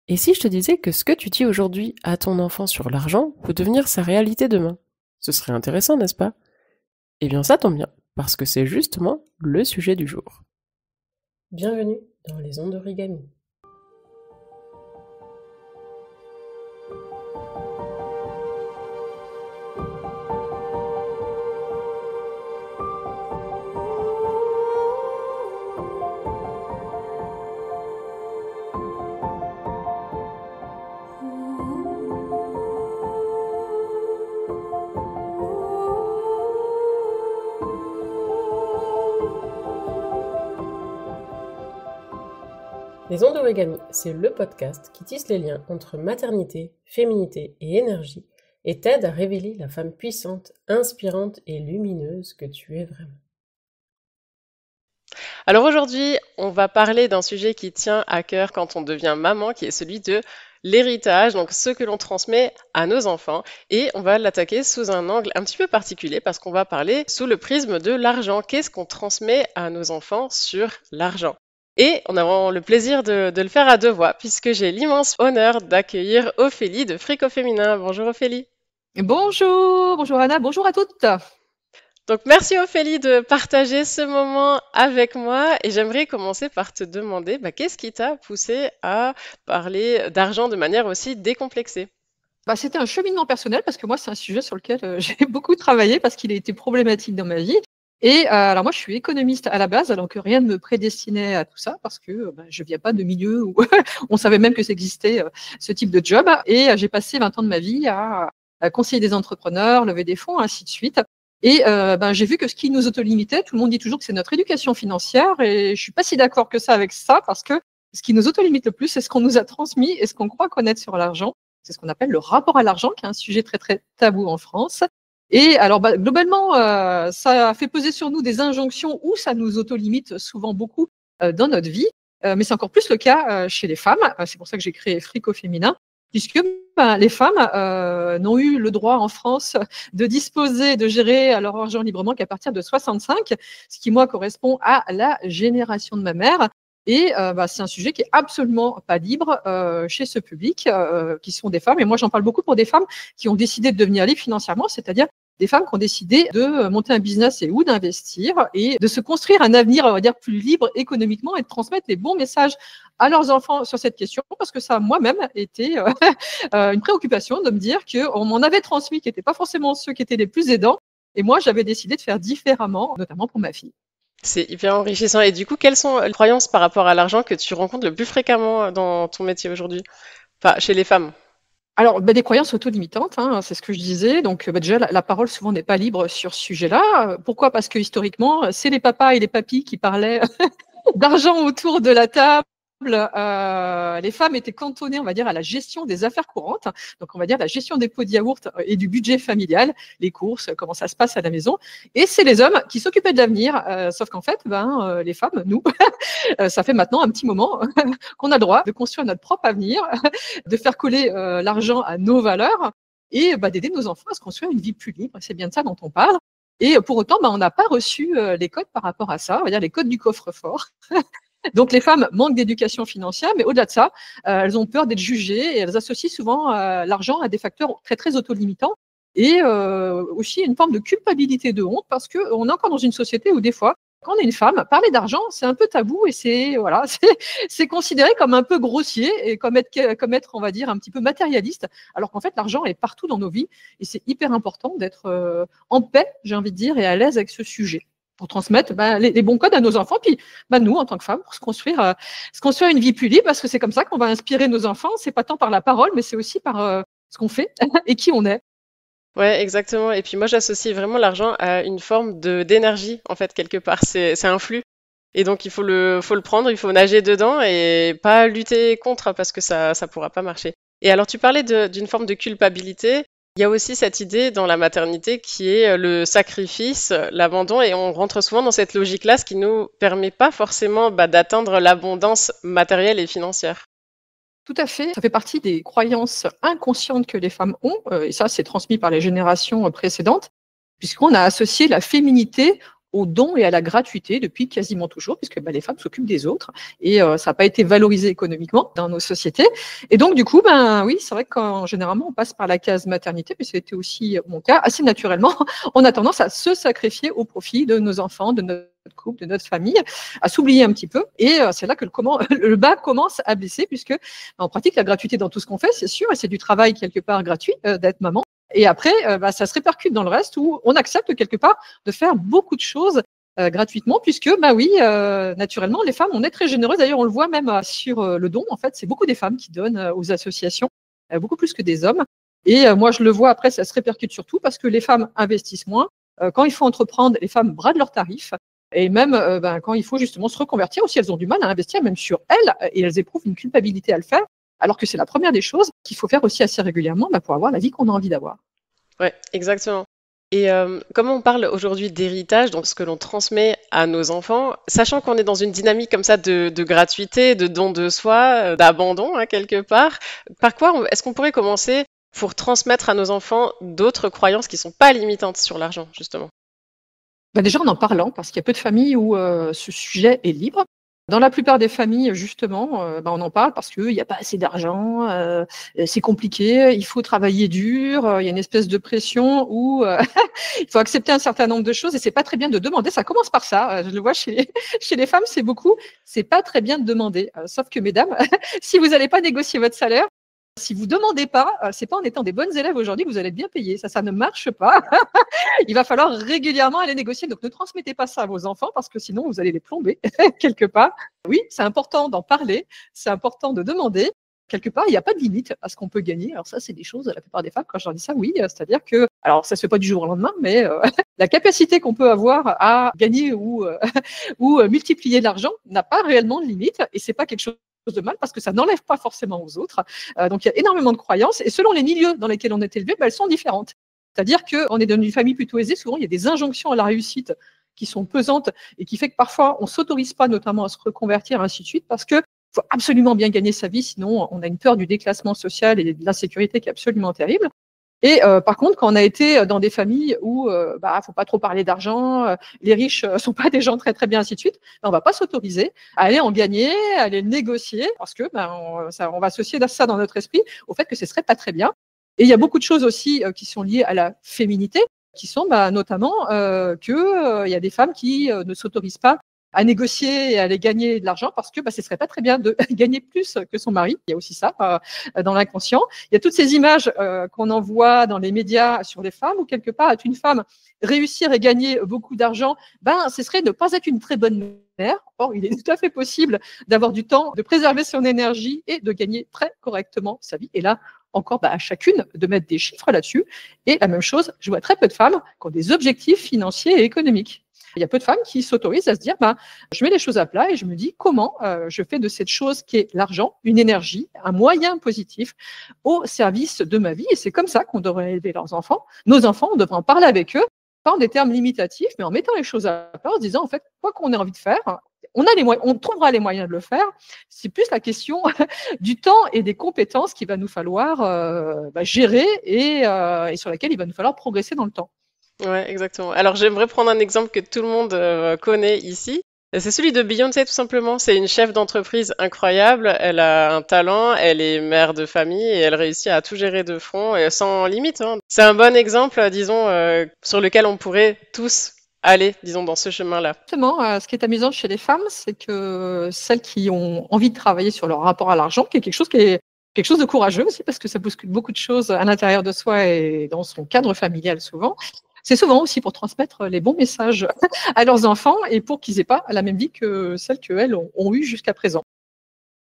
Et si je te disais que ce que tu dis aujourd'hui à ton enfant sur l'argent peut devenir sa réalité demain? Ce serait intéressant, n'est-ce pas? Eh bien, ça tombe bien, parce que c'est justement le sujet du jour. Bienvenue dans les ondes d'origami. Les ondes d'origami, c'est le podcast qui tisse les liens entre maternité, féminité et énergie et t'aide à révéler la femme puissante, inspirante et lumineuse que tu es vraiment. Alors aujourd'hui, on va parler d'un sujet qui tient à cœur quand on devient maman, qui est celui de l'héritage, donc ce que l'on transmet à nos enfants. Et on va l'attaquer sous un angle un petit peu particulier parce qu'on va parler sous le prisme de l'argent. Qu'est-ce qu'on transmet à nos enfants sur l'argent? Et on a le plaisir de le faire à deux voix puisque j'ai l'immense honneur d'accueillir Ophélie de Frico Féminin. Bonjour Ophélie. Bonjour Anna, bonjour à toutes. Donc merci Ophélie de partager ce moment avec moi et j'aimerais commencer par te demander qu'est-ce qui t'a poussé à parler d'argent de manière aussi décomplexée? C'était un cheminement personnel parce que moi, c'est un sujet sur lequel j'ai beaucoup travaillé parce qu'il a été problématique dans ma vie. Et alors moi, je suis économiste à la base, alors que rien ne me prédestinait à tout ça parce que je viens pas de milieu où on savait même que ça existait, ce type de job. Et j'ai passé 20 ans de ma vie à conseiller des entrepreneurs, lever des fonds, ainsi de suite. Et j'ai vu que ce qui nous autolimitait, tout le monde dit toujours que c'est notre éducation financière, et je suis pas si d'accord que ça avec ça, parce que ce qui nous autolimite le plus, c'est ce qu'on nous a transmis et ce qu'on croit connaître sur l'argent. C'est ce qu'on appelle le rapport à l'argent, qui est un sujet très très tabou en France. Et alors globalement, ça fait peser sur nous des injonctions où ça nous autolimite souvent beaucoup dans notre vie. Mais c'est encore plus le cas chez les femmes. C'est pour ça que j'ai créé Frico Féminin, puisque les femmes n'ont eu le droit en France de disposer, de gérer leur argent librement qu'à partir de 65, ce qui, moi, correspond à la génération de ma mère. Et c'est un sujet qui est absolument pas libre chez ce public, qui sont des femmes. Et moi, j'en parle beaucoup pour des femmes qui ont décidé de devenir libres financièrement, c'est-à-dire des femmes qui ont décidé de monter un business ou d'investir et de se construire un avenir, on va dire, plus libre économiquement et de transmettre les bons messages à leurs enfants sur cette question, parce que ça a moi-même été une préoccupation de me dire qu'on m'en avait transmis qui n'étaient pas forcément ceux qui étaient les plus aidants. Et moi, j'avais décidé de faire différemment, notamment pour ma fille. C'est hyper enrichissant. Et du coup, quelles sont les croyances par rapport à l'argent que tu rencontres le plus fréquemment dans ton métier aujourd'hui? Enfin, chez les femmes. Alors, des croyances auto-limitantes, hein, c'est ce que je disais. Donc, déjà, la parole souvent n'est pas libre sur ce sujet-là. Pourquoi? Parce que historiquement, c'est les papas et les papis qui parlaient d'argent autour de la table. Les femmes étaient cantonnées, on va dire, à la gestion des affaires courantes. Donc, on va dire la gestion des pots de yaourt et du budget familial, les courses, comment ça se passe à la maison. Et c'est les hommes qui s'occupaient de l'avenir. Sauf qu'en fait, les femmes, nous, ça fait maintenant un petit moment qu'on a le droit de construire notre propre avenir, de faire coller l'argent à nos valeurs et d'aider nos enfants à se construire une vie plus libre. C'est bien de ça dont on parle. Et pour autant, on n'a pas reçu les codes par rapport à ça, on va dire les codes du coffre-fort. Donc les femmes manquent d'éducation financière, mais au-delà de ça, elles ont peur d'être jugées et elles associent souvent l'argent à des facteurs très très autolimitants et aussi une forme de culpabilité, de honte, parce qu'on est encore dans une société où des fois, quand on est une femme, parler d'argent, c'est un peu tabou et c'est considéré comme un peu grossier et comme être, on va dire, un petit peu matérialiste, alors qu'en fait, l'argent est partout dans nos vies et c'est hyper important d'être en paix, j'ai envie de dire, et à l'aise avec ce sujet pour transmettre les bons codes à nos enfants, puis nous, en tant que femmes, pour se construire une vie plus libre, parce que c'est comme ça qu'on va inspirer nos enfants. C'est pas tant par la parole, mais c'est aussi par ce qu'on fait et qui on est. Ouais, exactement. Et puis moi, j'associe vraiment l'argent à une forme d'énergie, en fait, quelque part. C'est un flux. Et donc, faut le prendre, il faut nager dedans et pas lutter contre parce que ça pourra pas marcher. Et alors, tu parlais d'une forme de culpabilité. Il y a aussi cette idée dans la maternité qui est le sacrifice, l'abandon, et on rentre souvent dans cette logique-là, ce qui nous permet pas forcément d'atteindre l'abondance matérielle et financière. Tout à fait. Ça fait partie des croyances inconscientes que les femmes ont, et ça, c'est transmis par les générations précédentes, puisqu'on a associé la féminité au don et à la gratuité depuis quasiment toujours, puisque les femmes s'occupent des autres et ça n'a pas été valorisé économiquement dans nos sociétés. Et donc, du coup, oui, c'est vrai que généralement, on passe par la case maternité, puis c'était aussi mon cas, assez naturellement, on a tendance à se sacrifier au profit de nos enfants, de notre couple, de notre famille, à s'oublier un petit peu. Et c'est là que le bas commence à blesser, puisque on pratique la gratuité dans tout ce qu'on fait, c'est sûr, et c'est du travail quelque part gratuit d'être maman. Et après, ça se répercute dans le reste où on accepte quelque part de faire beaucoup de choses gratuitement, puisque, oui, naturellement, les femmes, on est très généreuses. D'ailleurs, on le voit même sur le don. En fait, c'est beaucoup des femmes qui donnent aux associations, beaucoup plus que des hommes. Et moi, je le vois après, ça se répercute surtout parce que les femmes investissent moins. Quand il faut entreprendre, les femmes bradent leurs tarifs. Et même quand il faut justement se reconvertir aussi, elles ont du mal à investir même sur elles et elles éprouvent une culpabilité à le faire, alors que c'est la première des choses qu'il faut faire aussi assez régulièrement pour avoir la vie qu'on a envie d'avoir. Ouais, exactement. Et comme on parle aujourd'hui d'héritage, donc ce que l'on transmet à nos enfants, sachant qu'on est dans une dynamique comme ça de gratuité, de don de soi, d'abandon quelque part, par quoi est-ce qu'on pourrait commencer pour transmettre à nos enfants d'autres croyances qui sont pas limitantes sur l'argent, justement? Déjà en parlant, parce qu'il y a peu de familles où ce sujet est libre. Dans la plupart des familles, justement, on en parle parce qu'il n'y a pas assez d'argent, c'est compliqué, il faut travailler dur, il y a une espèce de pression où il faut accepter un certain nombre de choses et c'est pas très bien de demander. Ça commence par ça. Je le vois chez les femmes, c'est beaucoup. C'est pas très bien de demander. Sauf que, mesdames, si vous n'allez pas négocier votre salaire, si vous demandez pas, c'est pas en étant des bonnes élèves aujourd'hui que vous allez être bien payés. Ça ne marche pas. Il va falloir régulièrement aller négocier. Donc, ne transmettez pas ça à vos enfants parce que sinon, vous allez les plomber quelque part. Oui, c'est important d'en parler. C'est important de demander. Quelque part, il n'y a pas de limite à ce qu'on peut gagner. Alors ça, c'est des choses, la plupart des femmes, quand je leur dis ça, oui, c'est-à-dire que, alors ça se fait pas du jour au lendemain, mais la capacité qu'on peut avoir à gagner ou multiplier l'argent n'a pas réellement de limite et c'est pas quelque chose de mal parce que ça n'enlève pas forcément aux autres. Donc il y a énormément de croyances et selon les milieux dans lesquels on est élevé, elles sont différentes. C'est-à-dire qu'on est dans une famille plutôt aisée, souvent il y a des injonctions à la réussite qui sont pesantes et qui fait que parfois on ne s'autorise pas notamment à se reconvertir, ainsi de suite, parce qu'il faut absolument bien gagner sa vie, sinon on a une peur du déclassement social et de l'insécurité qui est absolument terrible. Et par contre, quand on a été dans des familles où faut pas trop parler d'argent, les riches sont pas des gens très très bien, ainsi de suite, on va pas s'autoriser à aller en gagner, à aller négocier, parce que on va associer ça dans notre esprit au fait que ce serait pas très bien. Et il y a beaucoup de choses aussi qui sont liées à la féminité, qui sont notamment il y a des femmes qui ne s'autorisent pas à négocier et à aller gagner de l'argent parce que ce serait pas très bien de gagner plus que son mari. Il y a aussi ça dans l'inconscient. Il y a toutes ces images qu'on envoie dans les médias sur les femmes où quelque part être une femme réussir et gagner beaucoup d'argent, ce serait ne pas être une très bonne mère. Or, il est tout à fait possible d'avoir du temps, de préserver son énergie et de gagner très correctement sa vie. Et là, encore à chacune de mettre des chiffres là-dessus. Et la même chose, je vois très peu de femmes qui ont des objectifs financiers et économiques. Il y a peu de femmes qui s'autorisent à se dire, je mets les choses à plat et je me dis comment je fais de cette chose qui est l'argent, une énergie, un moyen positif au service de ma vie. Et c'est comme ça qu'on devrait élever leurs enfants. Nos enfants, on devrait en parler avec eux, pas en des termes limitatifs, mais en mettant les choses à plat, en se disant, en fait, quoi qu'on ait envie de faire, on trouvera les moyens de le faire. C'est plus la question du temps et des compétences qu'il va nous falloir gérer et sur laquelle il va nous falloir progresser dans le temps. Ouais, exactement. Alors j'aimerais prendre un exemple que tout le monde connaît ici. C'est celui de Beyoncé, tout simplement. C'est une chef d'entreprise incroyable. Elle a un talent, elle est mère de famille et elle réussit à tout gérer de front et sans limite, hein. C'est un bon exemple, disons, sur lequel on pourrait tous aller, disons, dans ce chemin-là. Justement, ce qui est amusant chez les femmes, c'est que celles qui ont envie de travailler sur leur rapport à l'argent, qui est quelque chose de courageux aussi, parce que ça bouscule beaucoup de choses à l'intérieur de soi et dans son cadre familial souvent. C'est souvent aussi pour transmettre les bons messages à leurs enfants et pour qu'ils n'aient pas la même vie que celle qu'elles ont eue jusqu'à présent.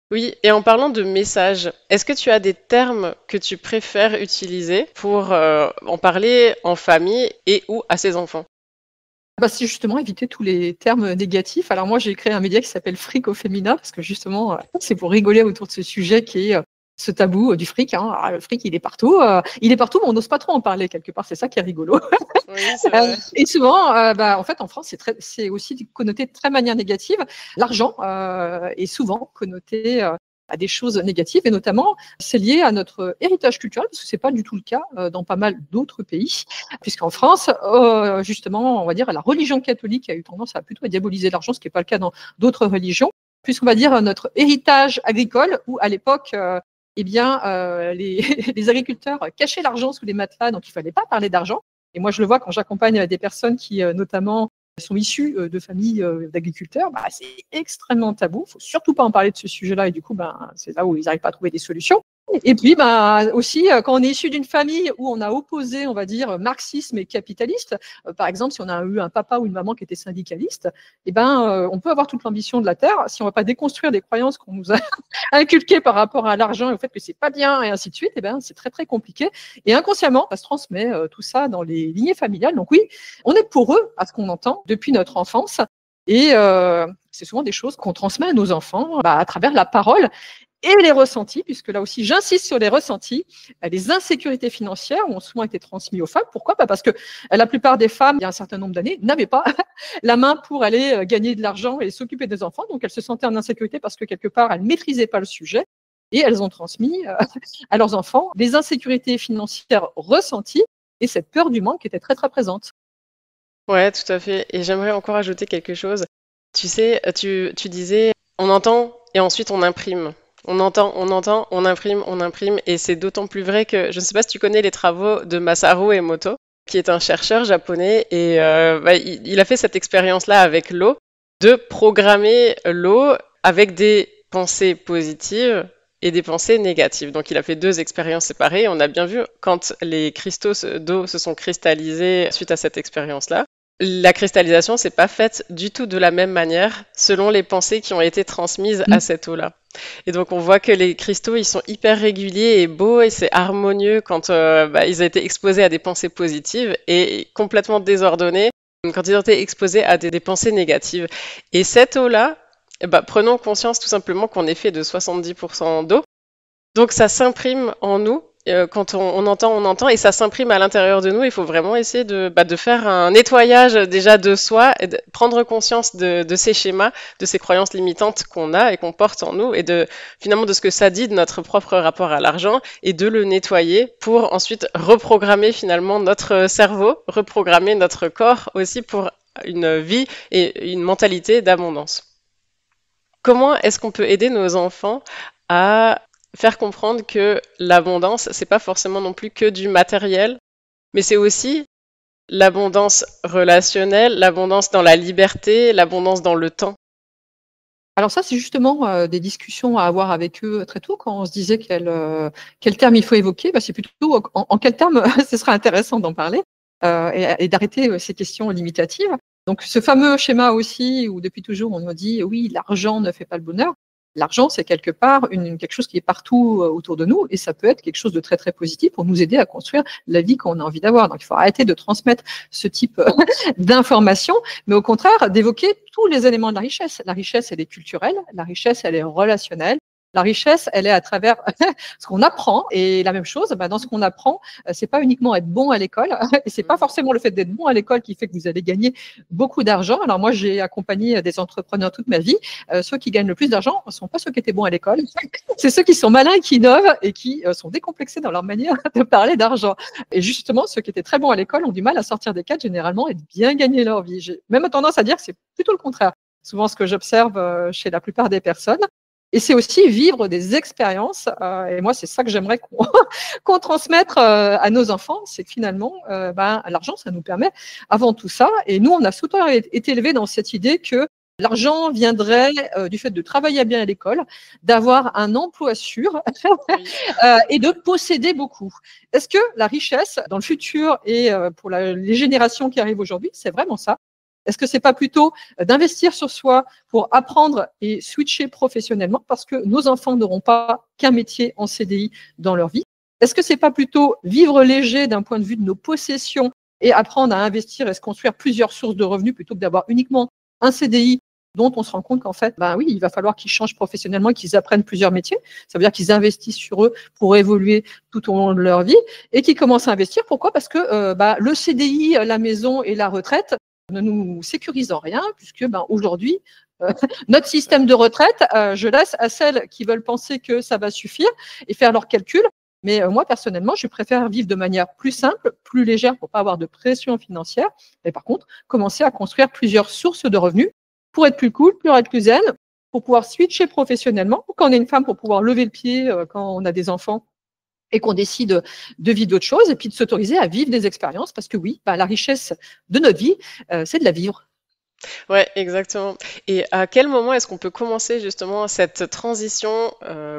Oui, et en parlant de messages, est-ce que tu as des termes que tu préfères utiliser pour en parler en famille et ou à ses enfants? C'est justement éviter tous les termes négatifs. Alors moi, j'ai créé un média qui s'appelle Fric au féminin parce que justement, c'est pour rigoler autour de ce sujet qui est ce tabou du fric. Le fric, il est partout, mais on n'ose pas trop en parler quelque part. C'est ça qui est rigolo. Oui, c'est vrai. Et souvent, en fait, en France, c'est aussi connoté de très manière négative. L'argent est souvent connoté à des choses négatives, et notamment, c'est lié à notre héritage culturel, parce que c'est pas du tout le cas dans pas mal d'autres pays, puisqu'en France, justement, on va dire, la religion catholique a eu tendance à plutôt à diaboliser l'argent, ce qui n'est pas le cas dans d'autres religions, puisqu'on va dire notre héritage agricole, où à l'époque, les agriculteurs cachaient l'argent sous les matelas, donc il fallait pas parler d'argent. Et moi, je le vois quand j'accompagne des personnes qui, notamment, sont issues de familles d'agriculteurs, c'est extrêmement tabou. Il faut surtout pas en parler de ce sujet-là, et du coup, c'est là où ils n'arrivent pas à trouver des solutions. Et puis, aussi, quand on est issu d'une famille où on a opposé, on va dire, marxisme et capitaliste, par exemple, si on a eu un papa ou une maman qui était syndicaliste, on peut avoir toute l'ambition de la terre. Si on ne va pas déconstruire des croyances qu'on nous a inculquées par rapport à l'argent et au fait que c'est pas bien et ainsi de suite, c'est très, très compliqué. Et inconsciemment, ça se transmet tout ça dans les lignées familiales. Donc oui, on est pour eux à ce qu'on entend depuis notre enfance. Et c'est souvent des choses qu'on transmet à nos enfants à travers la parole. Et les ressentis, puisque là aussi j'insiste sur les ressentis, les insécurités financières ont souvent été transmises aux femmes. Pourquoi ? Parce que la plupart des femmes, il y a un certain nombre d'années, n'avaient pas la main pour aller gagner de l'argent et s'occuper des enfants. Donc elles se sentaient en insécurité parce que quelque part, elles ne maîtrisaient pas le sujet. Et elles ont transmis à leurs enfants des insécurités financières ressenties et cette peur du manque qui était très, très présente. Ouais, tout à fait. Et j'aimerais encore ajouter quelque chose. Tu sais, tu disais, on entend et ensuite on imprime. On entend, on imprime, et c'est d'autant plus vrai que, je ne sais pas si tu connais les travaux de Masaru Emoto, qui est un chercheur japonais, et il a fait cette expérience-là avec l'eau, de programmer l'eau avec des pensées positives et des pensées négatives. Donc il a fait 2 expériences séparées, on a bien vu quand les cristaux d'eau se sont cristallisés suite à cette expérience-là. La cristallisation, c'est pas faite du tout de la même manière selon les pensées qui ont été transmises à cette eau-là. Et donc on voit que les cristaux, ils sont hyper réguliers et beaux et c'est harmonieux quand ils ont été exposés à des pensées positives, et complètement désordonnés quand ils ont été exposés à des pensées négatives. Et cette eau-là, prenons conscience tout simplement qu'on est fait de 70% d'eau. Donc ça s'imprime en nous. Quand on entend, et ça s'imprime à l'intérieur de nous. Il faut vraiment essayer de faire un nettoyage déjà de soi, et de prendre conscience de ces schémas, de ces croyances limitantes qu'on a et qu'on porte en nous, et finalement de ce que ça dit de notre propre rapport à l'argent, et de le nettoyer pour ensuite reprogrammer finalement notre cerveau, reprogrammer notre corps aussi pour une vie et une mentalité d'abondance. Comment est-ce qu'on peut aider nos enfants à faire comprendre que l'abondance, c'est pas forcément non plus que du matériel, mais c'est aussi l'abondance relationnelle, l'abondance dans la liberté, l'abondance dans le temps? Alors ça, c'est justement des discussions à avoir avec eux très tôt, quand on se disait quel terme il faut évoquer. C'est plutôt en quel terme ce serait intéressant d'en parler et d'arrêter ces questions limitatives. Donc ce fameux schéma aussi où depuis toujours on nous dit oui, l'argent ne fait pas le bonheur. L'argent, c'est quelque part quelque chose qui est partout autour de nous, et ça peut être quelque chose de très, très positif pour nous aider à construire la vie qu'on a envie d'avoir. Donc, il faut arrêter de transmettre ce type d'informations, mais au contraire, d'évoquer tous les éléments de la richesse. La richesse, elle est culturelle, la richesse, elle est relationnelle. La richesse, elle est à travers ce qu'on apprend. Et la même chose, dans ce qu'on apprend, c'est pas uniquement être bon à l'école, et c'est pas forcément le fait d'être bon à l'école qui fait que vous allez gagner beaucoup d'argent. Alors moi, j'ai accompagné des entrepreneurs toute ma vie. Ceux qui gagnent le plus d'argent ne sont pas ceux qui étaient bons à l'école. C'est ceux qui sont malins, qui innovent et qui sont décomplexés dans leur manière de parler d'argent. Et justement, ceux qui étaient très bons à l'école ont du mal à sortir des cadres généralement et de bien gagner leur vie. J'ai même tendance à dire que c'est plutôt le contraire. Souvent, ce que j'observe chez la plupart des personnes. Et c'est aussi vivre des expériences. Et moi, c'est ça que j'aimerais qu'on transmette à nos enfants. C'est que finalement, l'argent, ça nous permet avant tout ça. Et nous, on a souvent été élevés dans cette idée que l'argent viendrait du fait de travailler bien à l'école, d'avoir un emploi sûr et de posséder beaucoup. Est-ce que la richesse dans le futur et pour les générations qui arrivent aujourd'hui, c'est vraiment ça ? Est-ce que c'est pas plutôt d'investir sur soi pour apprendre et switcher professionnellement, parce que nos enfants n'auront pas qu'un métier en CDI dans leur vie? Est-ce que c'est pas plutôt vivre léger d'un point de vue de nos possessions et apprendre à investir et se construire plusieurs sources de revenus plutôt que d'avoir uniquement un CDI dont on se rend compte qu'en fait, oui, il va falloir qu'ils changent professionnellement et qu'ils apprennent plusieurs métiers. Ça veut dire qu'ils investissent sur eux pour évoluer tout au long de leur vie et qu'ils commencent à investir. Pourquoi ? Parce que le CDI, la maison et la retraite ne nous sécurisent en rien, puisque aujourd'hui, Notre système de retraite, je laisse à celles qui veulent penser que ça va suffire et faire leurs calculs. Mais moi, personnellement, je préfère vivre de manière plus simple, plus légère pour pas avoir de pression financière. Mais par contre, commencer à construire plusieurs sources de revenus pour être plus cool, pour être plus zen, pour pouvoir switcher professionnellement, ou quand on est une femme, pour pouvoir lever le pied quand on a des enfants et qu'on décide de vivre d'autres choses, et puis de s'autoriser à vivre des expériences, parce que oui, la richesse de notre vie, c'est de la vivre. Ouais, exactement. Et à quel moment est-ce qu'on peut commencer justement cette transition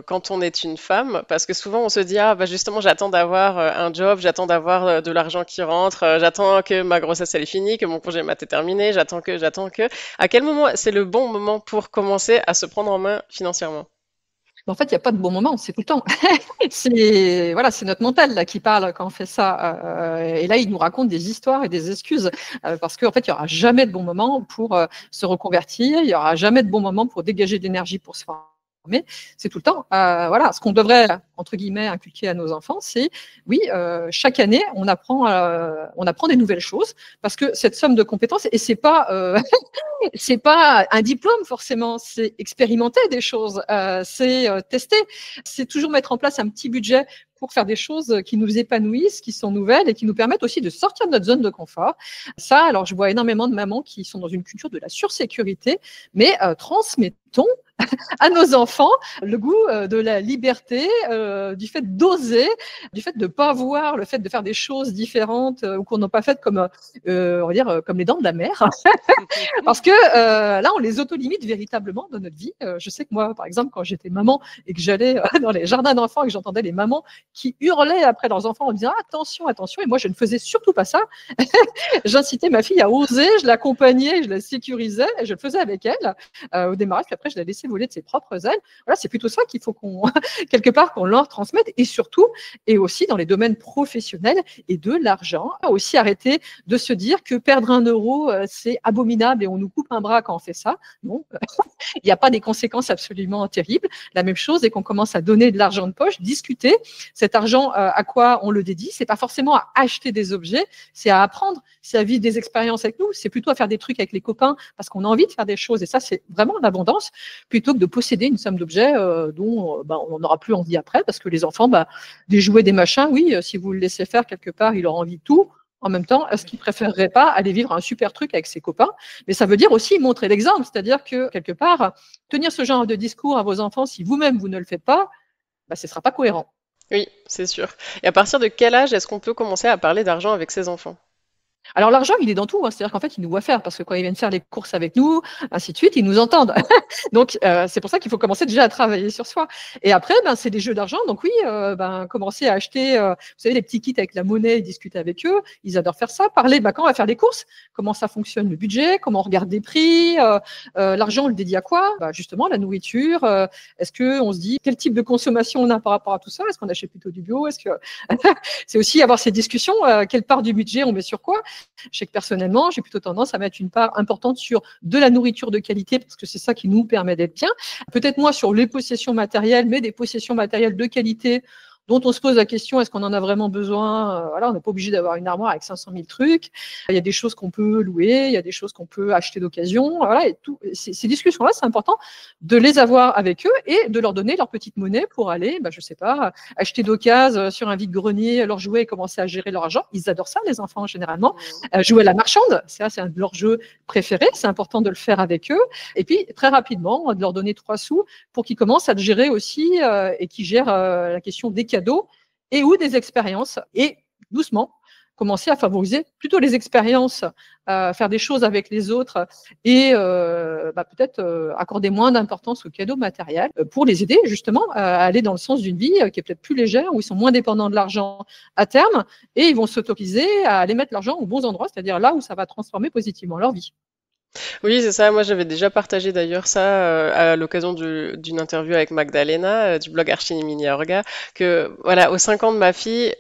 quand on est une femme? Parce que souvent on se dit, ah bah justement j'attends d'avoir un job, j'attends d'avoir de l'argent qui rentre, j'attends que ma grossesse elle est finie, que mon congé mat est terminé, j'attends que. À quel moment c'est le bon moment pour commencer à se prendre en main financièrement? En fait, il n'y a pas de bon moment, c'est tout le temps. C'est voilà, c'est notre mental là qui parle quand on fait ça. Et là, il nous raconte des histoires et des excuses parce qu'en fait, il y aura jamais de bon moment pour se reconvertir. Il y aura jamais de bon moment pour dégager de l'énergie pour se former. C'est tout le temps. Voilà, ce qu'on devrait entre guillemets inculquer à nos enfants, c'est oui, chaque année, on apprend des nouvelles choses parce que cette somme de compétences et c'est pas un diplôme forcément, c'est expérimenter des choses, c'est tester, c'est toujours mettre en place un petit budget pour faire des choses qui nous épanouissent, qui sont nouvelles et qui nous permettent aussi de sortir de notre zone de confort. Ça, alors je vois énormément de mamans qui sont dans une culture de la sursécurité, mais transmettons à nos enfants le goût de la liberté, du fait d'oser, du fait de ne pas voir, le fait de faire des choses différentes ou qu'on n'a pas faites comme, on va dire, comme les dents de la mer. Parce que là, on les auto-limite véritablement dans notre vie. Je sais que moi, par exemple, quand j'étais maman et que j'allais dans les jardins d'enfants et que j'entendais les mamans qui hurlaient après leurs enfants en disant attention, attention, et moi je ne faisais surtout pas ça. J'incitais ma fille à oser, je l'accompagnais, je la sécurisais et je le faisais avec elle au démarrage, puis après je la laissais voler de ses propres ailes. Voilà, c'est plutôt ça qu'il faut qu'on quelque part qu'on leur transmette et surtout et aussi dans les domaines professionnels et de l'argent. Aussi arrêter de se dire que perdre 1 euro c'est abominable et on nous coupe un bras quand on fait ça. Non, il n'y a pas des conséquences absolument terribles. La même chose dès qu'on commence à donner de l'argent de poche, discuter cet argent à quoi on le dédie. C'est pas forcément à acheter des objets, c'est à apprendre, c'est à vivre des expériences avec nous, c'est plutôt à faire des trucs avec les copains parce qu'on a envie de faire des choses et ça c'est vraiment l'abondance plutôt que de posséder une somme d'objets dont on n'aura plus envie après parce que les enfants, des jouets, des machins, oui, si vous le laissez faire quelque part, il aura envie de tout. En même temps, est-ce qu'il ne préférerait pas aller vivre un super truc avec ses copains? Mais ça veut dire aussi montrer l'exemple, c'est-à-dire que quelque part, tenir ce genre de discours à vos enfants, si vous-même vous ne le faites pas, ce ne sera pas cohérent. Oui, c'est sûr. Et à partir de quel âge est-ce qu'on peut commencer à parler d'argent avec ses enfants? Alors l'argent, il est dans tout, c'est-à-dire qu'en fait, ils nous voient faire parce que quand ils viennent faire les courses avec nous, ainsi de suite, ils nous entendent. Donc c'est pour ça qu'il faut commencer déjà à travailler sur soi. Et après, c'est des jeux d'argent. Donc oui, commencer à acheter, vous savez, les petits kits avec la monnaie, discuter avec eux. Ils adorent faire ça. Parler, quand on va faire les courses, comment ça fonctionne le budget, comment on regarde les prix, l'argent, on le dédie à quoi? Justement, la nourriture. Est-ce que on se dit quel type de consommation on a par rapport à tout ça? Est-ce qu'on achète plutôt du bio? Est-ce que c'est aussi avoir ces discussions, quelle part du budget on met sur quoi? Je sais que personnellement, j'ai plutôt tendance à mettre une part importante sur de la nourriture de qualité parce que c'est ça qui nous permet d'être bien. Peut-être moins sur les possessions matérielles, mais des possessions matérielles de qualité dont on se pose la question, est-ce qu'on en a vraiment besoin? Voilà, on n'est pas obligé d'avoir une armoire avec 500 000 trucs. Il y a des choses qu'on peut louer, il y a des choses qu'on peut acheter d'occasion. Voilà, et tout. Ces discussions-là, c'est important de les avoir avec eux et de leur donner leur petite monnaie pour aller, je sais pas, acheter d'occasion sur un vide-grenier, leur jouer et commencer à gérer leur argent. Ils adorent ça, les enfants, généralement. Jouer à la marchande, ça, c'est un de leurs jeux préférés. C'est important de le faire avec eux. Et puis, très rapidement, de leur donner 3 sous pour qu'ils commencent à le gérer aussi et qu'ils gèrent la question des cadeaux et ou des expériences et doucement commencer à favoriser plutôt les expériences, faire des choses avec les autres et peut-être accorder moins d'importance aux cadeaux matériels pour les aider justement à aller dans le sens d'une vie qui est peut-être plus légère, où ils sont moins dépendants de l'argent à terme et ils vont s'autoriser à aller mettre l'argent aux bons endroits, c'est-à-dire là où ça va transformer positivement leur vie. Oui, c'est ça. Moi, j'avais déjà partagé d'ailleurs ça à l'occasion d'une interview avec Magdalena du blog Archimini Orga, que voilà, aux 5 ans de ma fille,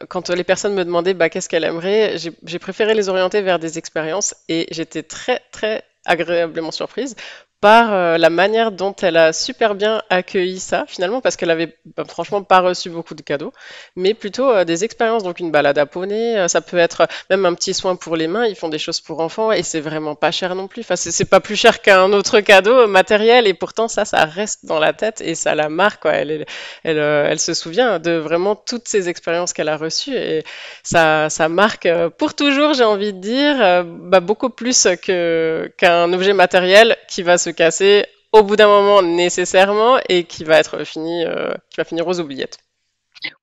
quand les personnes me demandaient qu'est-ce qu'elle aimerait, j'ai préféré les orienter vers des expériences et j'étais très, très agréablement surprise par la manière dont elle a super bien accueilli ça, finalement, parce qu'elle avait franchement pas reçu beaucoup de cadeaux, mais plutôt des expériences, donc une balade à poney, ça peut être même un petit soin pour les mains, ils font des choses pour enfants, et c'est vraiment pas cher non plus, enfin, c'est pas plus cher qu'un autre cadeau matériel, et pourtant ça reste dans la tête, et ça la marque, quoi. Elle se souvient de vraiment toutes ces expériences qu'elle a reçues, et ça marque pour toujours, j'ai envie de dire, beaucoup plus qu'un objet matériel qui va se casser au bout d'un moment nécessairement et qui va finir aux oubliettes.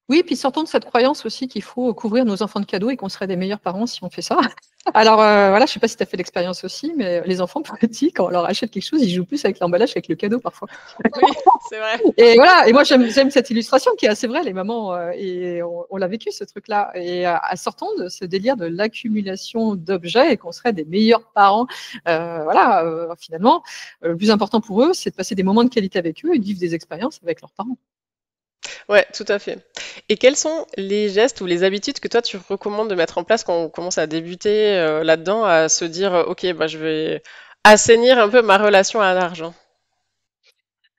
Oui, puis sortons de cette croyance aussi qu'il faut couvrir nos enfants de cadeaux et qu'on serait des meilleurs parents si on fait ça. Alors voilà, je ne sais pas si tu as fait l'expérience aussi, mais les enfants petits, quand on leur achète quelque chose, ils jouent plus avec l'emballage qu'avec le cadeau parfois. Oui, c'est vrai. Et voilà, et moi j'aime cette illustration qui est assez vraie, les mamans, et on l'a vécu ce truc-là. Et sortons de ce délire de l'accumulation d'objets et qu'on serait des meilleurs parents. Finalement, le plus important pour eux, c'est de passer des moments de qualité avec eux et de vivre des expériences avec leurs parents. Ouais, tout à fait. Et quels sont les gestes ou les habitudes que toi tu recommandes de mettre en place quand on commence à débuter là-dedans, à se dire, ok, je vais assainir un peu ma relation à l'argent?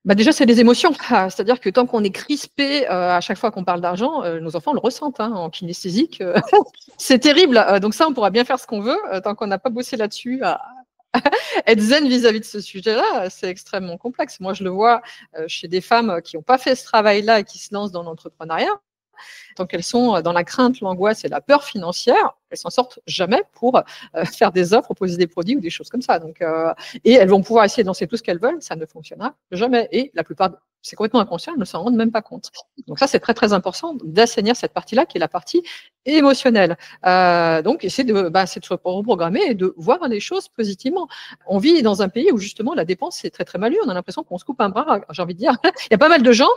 Déjà, c'est les émotions. C'est-à-dire que tant qu'on est crispé à chaque fois qu'on parle d'argent, nos enfants le ressentent en kinesthésique. C'est terrible. Donc ça, on pourra bien faire ce qu'on veut. Tant qu'on n'a pas bossé là-dessus, être zen vis-à-vis de ce sujet-là, c'est extrêmement complexe. Moi, je le vois chez des femmes qui n'ont pas fait ce travail-là et qui se lancent dans l'entrepreneuriat. Tant qu'elles sont dans la crainte, l'angoisse et la peur financière, elles s'en sortent jamais pour faire des offres, proposer des produits ou des choses comme ça. Donc, et elles vont pouvoir essayer de lancer tout ce qu'elles veulent, ça ne fonctionnera jamais. Et la plupart, c'est complètement inconscient, elles ne s'en rendent même pas compte. Donc ça, c'est très très important d'assainir cette partie-là, qui est la partie émotionnelle. Donc, c'est de se reprogrammer et de voir les choses positivement. On vit dans un pays où justement la dépense c'est très très mal vu. On a l'impression qu'on se coupe un bras. J'ai envie de dire, il y a pas mal de gens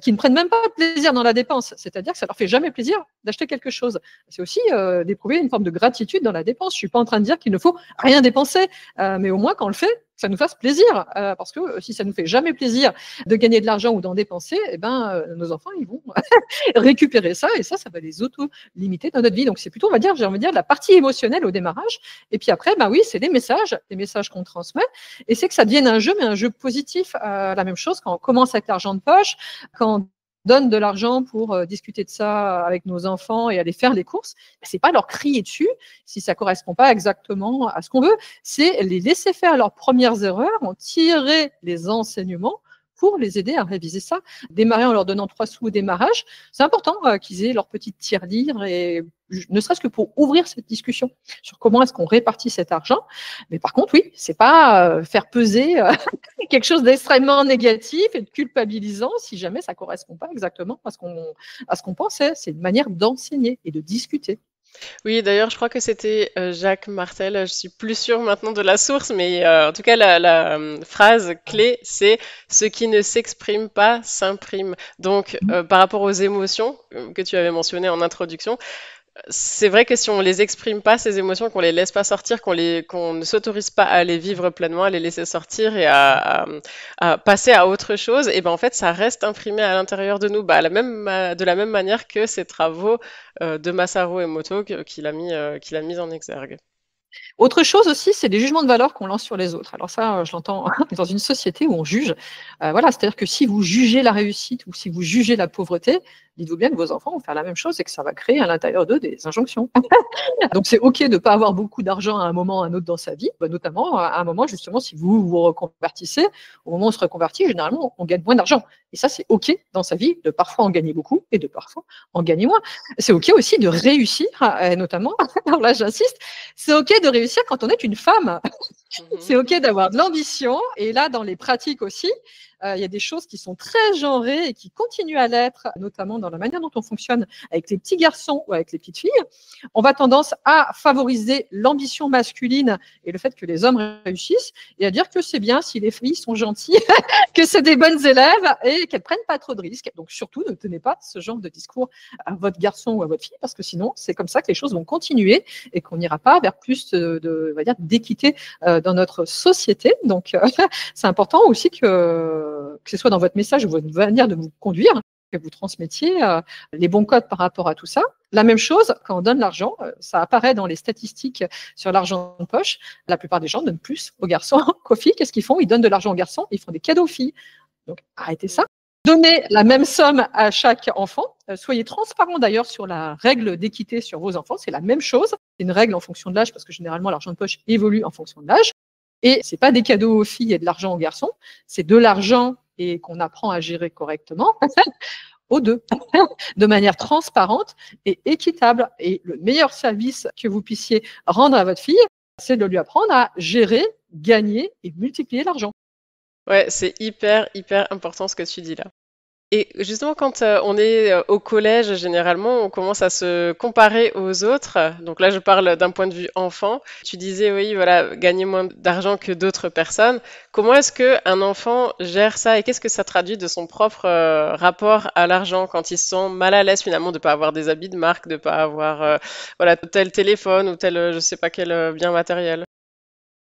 qui ne prennent même pas plaisir dans la dépense. C'est-à-dire que ça leur fait jamais plaisir d'acheter quelque chose. C'est aussi d'éprouver une forme de gratitude dans la dépense. Je suis pas en train de dire qu'il ne faut rien dépenser, mais au moins quand on le fait, que ça nous fasse plaisir, parce que si ça nous fait jamais plaisir de gagner de l'argent ou d'en dépenser, nos enfants ils vont récupérer ça et ça va les auto-limiter dans notre vie. Donc c'est plutôt, j'ai envie de dire, la partie émotionnelle au démarrage. Et puis après, oui, c'est les messages qu'on transmet, et c'est que ça devienne un jeu, mais un jeu positif. La même chose quand on commence avec l'argent de poche, quand on donne de l'argent pour discuter de ça avec nos enfants et aller faire les courses, c'est pas leur crier dessus si ça correspond pas exactement à ce qu'on veut, c'est les laisser faire leurs premières erreurs, en tirer les enseignements pour les aider à réviser ça. Démarrer en leur donnant 3 sous au démarrage, c'est important qu'ils aient leur petite tirelire, et ne serait-ce que pour ouvrir cette discussion sur comment est-ce qu'on répartit cet argent. Mais par contre, oui, c'est pas faire peser quelque chose d'extrêmement négatif et de culpabilisant si jamais ça correspond pas exactement à ce qu'on pensait. C'est une manière d'enseigner et de discuter. Oui, d'ailleurs, je crois que c'était Jacques Martel. Je suis plus sûre maintenant de la source, mais en tout cas, la phrase clé, c'est ce qui ne s'exprime pas s'imprime. Donc, par rapport aux émotions que tu avais mentionnées en introduction, c'est vrai que si on les exprime pas, ces émotions, qu'on les laisse pas sortir, qu'on ne s'autorise pas à les vivre pleinement, à les laisser sortir et à passer à autre chose, et ben en fait, ça reste imprimé à l'intérieur de nous, de la même manière que ces travaux de Masaru Emoto qu'il a mis en exergue. Autre chose aussi, c'est des jugements de valeur qu'on lance sur les autres. Alors ça, je l'entends dans une société où on juge. C'est-à-dire que si vous jugez la réussite ou si vous jugez la pauvreté, dites-vous bien que vos enfants vont faire la même chose et que ça va créer à l'intérieur d'eux des injonctions. Donc c'est OK de ne pas avoir beaucoup d'argent à un moment ou à un autre dans sa vie, notamment à un moment justement si vous vous reconvertissez. Au moment où on se reconvertit, généralement on gagne moins d'argent. Et ça, c'est OK dans sa vie de parfois en gagner beaucoup et de parfois en gagner moins. C'est OK aussi de réussir, et notamment, alors là j'insiste, c'est OK de réussir quand on est une femme. C'est OK d'avoir de l'ambition. Et là, dans les pratiques aussi, il y a des choses qui sont très genrées et qui continuent à l'être, notamment dans la manière dont on fonctionne avec les petits garçons ou avec les petites filles. On va tendance à favoriser l'ambition masculine et le fait que les hommes réussissent, et à dire que c'est bien si les filles sont gentilles, que c'est des bonnes élèves et qu'elles prennent pas trop de risques. Donc surtout, ne tenez pas ce genre de discours à votre garçon ou à votre fille, parce que sinon, c'est comme ça que les choses vont continuer et qu'on n'ira pas vers plus d'équité dans notre société. Donc, c'est important aussi que ce soit dans votre message ou votre manière de vous conduire, que vous transmettiez les bons codes par rapport à tout ça. La même chose, quand on donne l'argent, ça apparaît dans les statistiques sur l'argent de poche. La plupart des gens donnent plus aux garçons qu'aux filles. Qu'est-ce qu'ils font? Ils donnent de l'argent aux garçons, ils font des cadeaux aux filles. Donc, arrêtez ça. Donnez la même somme à chaque enfant. Soyez transparent d'ailleurs sur la règle d'équité sur vos enfants. C'est la même chose. C'est une règle en fonction de l'âge parce que généralement, l'argent de poche évolue en fonction de l'âge. Et c'est pas des cadeaux aux filles et de l'argent aux garçons. C'est de l'argent et qu'on apprend à gérer correctement aux deux, de manière transparente et équitable. Et le meilleur service que vous puissiez rendre à votre fille, c'est de lui apprendre à gérer, gagner et multiplier l'argent. Ouais, c'est hyper, hyper important ce que tu dis là. Et justement, quand on est au collège, généralement, on commence à se comparer aux autres. Donc là, je parle d'un point de vue enfant. Tu disais, oui, voilà, gagner moins d'argent que d'autres personnes. Comment est-ce qu'un enfant gère ça et qu'est-ce que ça traduit de son propre rapport à l'argent quand il se sent mal à l'aise finalement de ne pas avoir des habits de marque, de ne pas avoir voilà, tel téléphone ou tel, je sais pas quel bien matériel?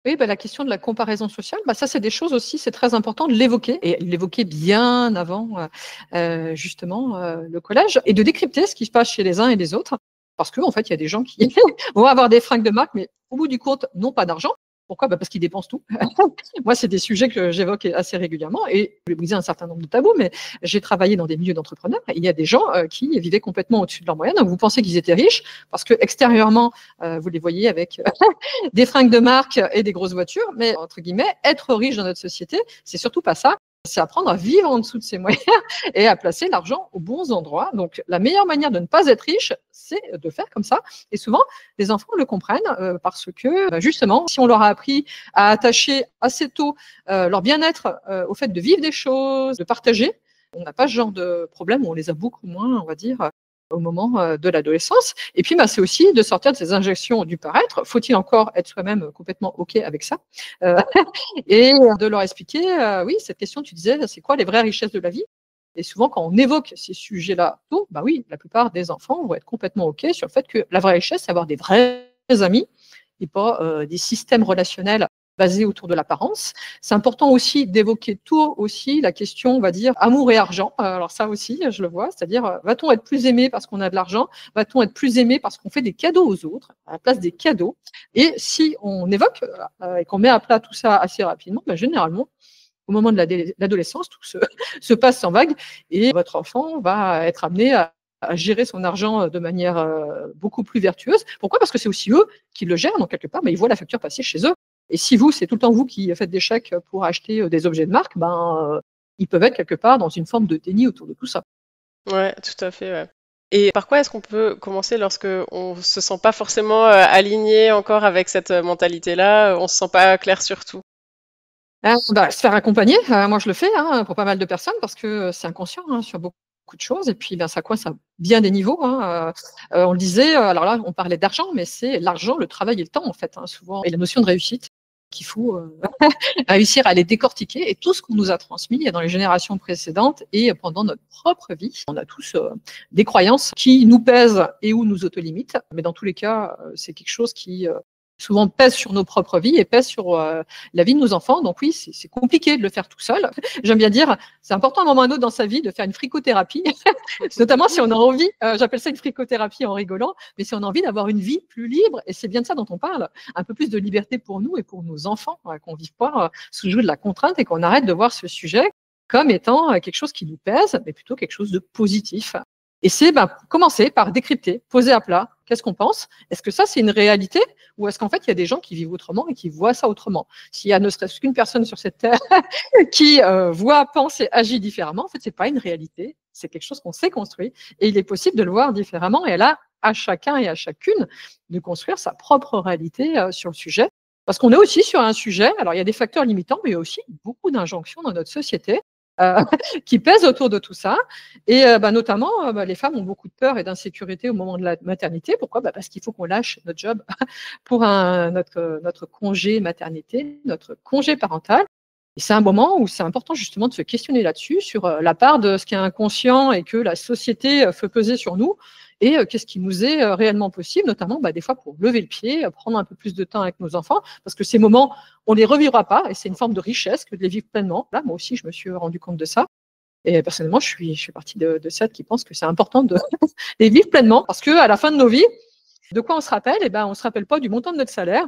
Oui, la question de la comparaison sociale, ça c'est des choses aussi, c'est très important de l'évoquer et l'évoquer bien avant justement le collège et de décrypter ce qui se passe chez les uns et les autres parce qu'en fait il y a des gens qui vont avoir des fringues de marque mais au bout du compte n'ont pas d'argent. Pourquoi? Parce qu'ils dépensent tout. Moi, c'est des sujets que j'évoque assez régulièrement et je vais briser un certain nombre de tabous, mais j'ai travaillé dans des milieux d'entrepreneurs et il y a des gens qui vivaient complètement au-dessus de leur moyenne. Donc, vous pensez qu'ils étaient riches parce que extérieurement, vous les voyez avec des fringues de marque et des grosses voitures, mais entre guillemets, être riche dans notre société, c'est surtout pas ça. C'est apprendre à vivre en dessous de ses moyens et à placer l'argent aux bons endroits. Donc, la meilleure manière de ne pas être riche, c'est de faire comme ça. Et souvent, les enfants le comprennent parce que, justement, si on leur a appris à attacher assez tôt leur bien-être au fait de vivre des choses, de partager, on n'a pas ce genre de problème, on les a beaucoup moins, on va dire, au moment de l'adolescence. Et puis, c'est aussi de sortir de ces injections du paraître. Faut-il encore être soi-même complètement OK avec ça et de leur expliquer, oui, cette question, tu disais, c'est quoi les vraies richesses de la vie? Et souvent, quand on évoque ces sujets-là tôt, oui, la plupart des enfants vont être complètement OK sur le fait que la vraie richesse, c'est avoir des vrais amis et pas des systèmes relationnels basés autour de l'apparence. C'est important aussi d'évoquer tôt aussi la question, on va dire, amour et argent. Alors ça aussi, je le vois, c'est-à-dire, va-t-on être plus aimé parce qu'on a de l'argent? Va-t-on être plus aimé parce qu'on fait des cadeaux aux autres, à la place des cadeaux? Et si on évoque et qu'on met à plat tout ça assez rapidement, généralement, au moment de l'adolescence, tout se passe sans vague et votre enfant va être amené à gérer son argent de manière beaucoup plus vertueuse. Pourquoi? Parce que c'est aussi eux qui le gèrent, donc quelque part, ils voient la facture passer chez eux. Et si vous, c'est tout le temps vous qui faites des chèques pour acheter des objets de marque, ils peuvent être quelque part dans une forme de déni autour de tout ça. Ouais, tout à fait, ouais. Et par quoi est-ce qu'on peut commencer lorsque on se sent pas forcément aligné encore avec cette mentalité-là, on se sent pas clair sur tout? Se faire accompagner, moi je le fais pour pas mal de personnes parce que c'est inconscient sur beaucoup de choses et puis ça coince à bien des niveaux. On le disait, alors là on parlait d'argent, mais c'est l'argent, le travail et le temps en fait, souvent, et la notion de réussite qu'il faut réussir à les décortiquer et tout ce qu'on nous a transmis dans les générations précédentes et pendant notre propre vie. On a tous des croyances qui nous pèsent et ou nous autolimitent, mais dans tous les cas, c'est quelque chose qui souvent pèse sur nos propres vies et pèse sur la vie de nos enfants. Donc oui, c'est compliqué de le faire tout seul. J'aime bien dire, c'est important à un moment ou à un autre dans sa vie de faire une fricothérapie, notamment si on a envie, j'appelle ça une fricothérapie en rigolant, mais si on a envie d'avoir une vie plus libre, et c'est bien de ça dont on parle, un peu plus de liberté pour nous et pour nos enfants, qu'on ne vive pas sous le joug de la contrainte et qu'on arrête de voir ce sujet comme étant quelque chose qui nous pèse, mais plutôt quelque chose de positif. Et c'est commencer par décrypter, poser à plat. Qu'est-ce qu'on pense? Est-ce que ça, c'est une réalité? Ou est-ce qu'en fait, il y a des gens qui vivent autrement et qui voient ça autrement? S'il y a ne serait-ce qu'une personne sur cette terre qui voit, pense et agit différemment, en fait, c'est pas une réalité. C'est quelque chose qu'on s'est construit et il est possible de le voir différemment. Et là, à chacun et à chacune de construire sa propre réalité sur le sujet. Parce qu'on est aussi sur un sujet, alors il y a des facteurs limitants, mais il y a aussi beaucoup d'injonctions dans notre société qui pèsent autour de tout ça. Et notamment, les femmes ont beaucoup de peur et d'insécurité au moment de la maternité. Pourquoi? Parce qu'il faut qu'on lâche notre job pour notre congé maternité, notre congé parental. Et c'est un moment où c'est important justement de se questionner là-dessus, sur la part de ce qui est inconscient et que la société fait peser sur nous, et qu'est-ce qui nous est réellement possible, notamment des fois pour lever le pied, prendre un peu plus de temps avec nos enfants, parce que ces moments, on ne les revivra pas, et c'est une forme de richesse que de les vivre pleinement. Là, moi aussi, je me suis rendu compte de ça. Et personnellement, je fais partie de celles qui pensent que c'est important de les vivre pleinement parce qu'à la fin de nos vies, de quoi on se rappelle? Eh ben, on se rappelle pas du montant de notre salaire.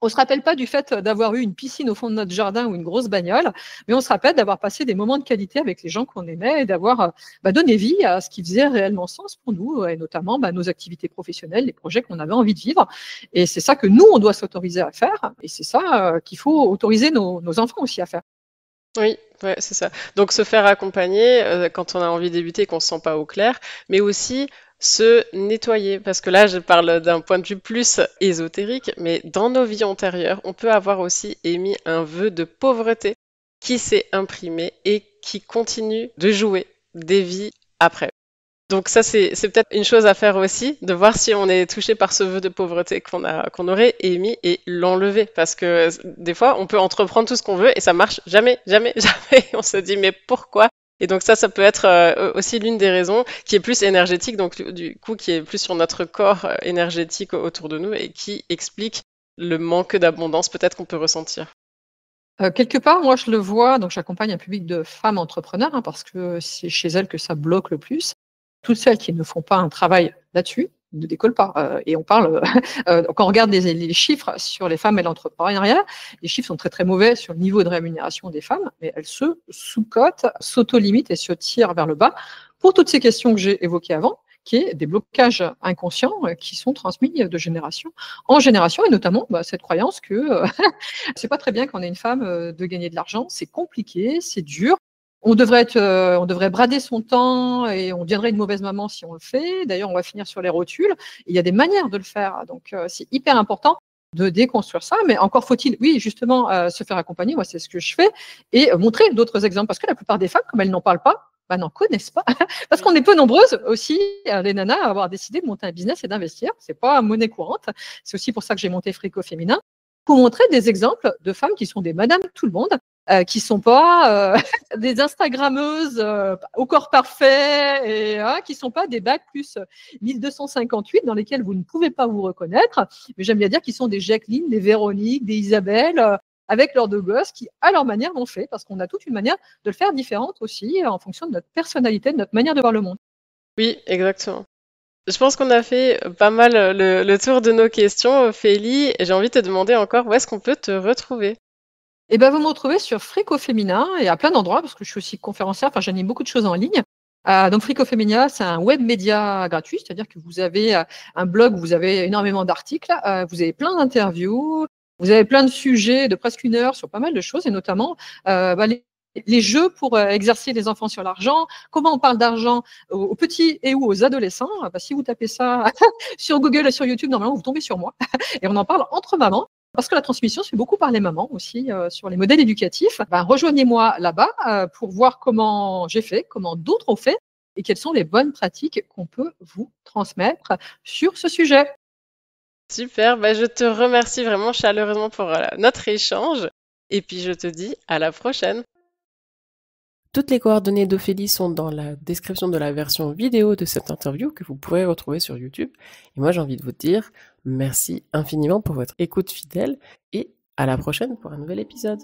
On se rappelle pas du fait d'avoir eu une piscine au fond de notre jardin ou une grosse bagnole, mais on se rappelle d'avoir passé des moments de qualité avec les gens qu'on aimait et d'avoir donné vie à ce qui faisait réellement sens pour nous, et notamment nos activités professionnelles, les projets qu'on avait envie de vivre. Et c'est ça que nous, on doit s'autoriser à faire. Et c'est ça qu'il faut autoriser nos enfants aussi à faire. Oui, ouais, c'est ça. Donc se faire accompagner quand on a envie de débuter et qu'on se sent pas au clair, mais aussi se nettoyer. Parce que là, je parle d'un point de vue plus ésotérique, mais dans nos vies antérieures, on peut avoir aussi émis un vœu de pauvreté qui s'est imprimé et qui continue de jouer des vies après. Donc ça, c'est peut-être une chose à faire aussi, de voir si on est touché par ce vœu de pauvreté qu'on aurait émis et l'enlever. Parce que des fois, on peut entreprendre tout ce qu'on veut et ça marche jamais, jamais, jamais. On se dit, mais pourquoi? Et donc ça peut être aussi l'une des raisons qui est plus énergétique, donc du coup, qui est plus sur notre corps énergétique autour de nous et qui explique le manque d'abondance peut-être qu'on peut ressentir. Quelque part, moi, je le vois, donc j'accompagne un public de femmes entrepreneurs, hein, parce que c'est chez elles que ça bloque le plus. Toutes celles qui ne font pas un travail là-dessus ne décollent pas. Et on parle, quand on regarde les chiffres sur les femmes et l'entrepreneuriat, les chiffres sont très très mauvais sur le niveau de rémunération des femmes, mais elles se sous-cotent, s'auto-limitent et se tirent vers le bas pour toutes ces questions que j'ai évoquées avant, qui est des blocages inconscients qui sont transmis de génération en génération, et notamment cette croyance que c'est pas très bien quand on est une femme de gagner de l'argent, c'est compliqué, c'est dur. On devrait brader son temps et on deviendrait une mauvaise maman si on le fait. D'ailleurs, on va finir sur les rotules. Il y a des manières de le faire. Donc, c'est hyper important de déconstruire ça. Mais encore faut-il, oui, justement, se faire accompagner. Moi, c'est ce que je fais et montrer d'autres exemples. Parce que la plupart des femmes, comme elles n'en parlent pas, n'en connaissent pas. Parce qu'on est peu nombreuses aussi, les nanas, à avoir décidé de monter un business et d'investir. C'est pas monnaie courante. C'est aussi pour ça que j'ai monté Frico Féminin, pour montrer des exemples de femmes qui sont des madame tout le monde, qui sont pas des Instagrammeuses au corps parfait et qui sont pas des bacs plus 1258 dans lesquels vous ne pouvez pas vous reconnaître. Mais j'aime bien dire qu'ils sont des Jacqueline, des Véronique, des Isabelle, avec leurs deux gosses qui, à leur manière, l'ont fait, parce qu'on a toute une manière de le faire différente aussi en fonction de notre personnalité, de notre manière de voir le monde. Oui, exactement. Je pense qu'on a fait pas mal le tour de nos questions, Ophélie. J'ai envie de te demander encore où est-ce qu'on peut te retrouver. Et ben, vous me retrouvez sur Frico Féminin et à plein d'endroits, parce que je suis aussi conférencière, enfin, j'anime beaucoup de choses en ligne. Donc, Frico Féminin, c'est un web média gratuit, c'est-à-dire que vous avez un blog où vous avez énormément d'articles, vous avez plein d'interviews, vous avez plein de sujets de presque 1 heure sur pas mal de choses, et notamment les jeux pour exercer les enfants sur l'argent, comment on parle d'argent aux petits et ou aux adolescents. Si vous tapez ça sur Google et sur YouTube, normalement, vous tombez sur moi. Et on en parle entre mamans. Parce que la transmission se fait beaucoup par les mamans aussi sur les modèles éducatifs. Rejoignez-moi là-bas pour voir comment j'ai fait, comment d'autres ont fait et quelles sont les bonnes pratiques qu'on peut vous transmettre sur ce sujet. Super, je te remercie vraiment chaleureusement pour notre échange. Et puis je te dis à la prochaine. Toutes les coordonnées d'Ophélie sont dans la description de la version vidéo de cette interview que vous pourrez retrouver sur YouTube. Et moi, j'ai envie de vous dire merci infiniment pour votre écoute fidèle et à la prochaine pour un nouvel épisode.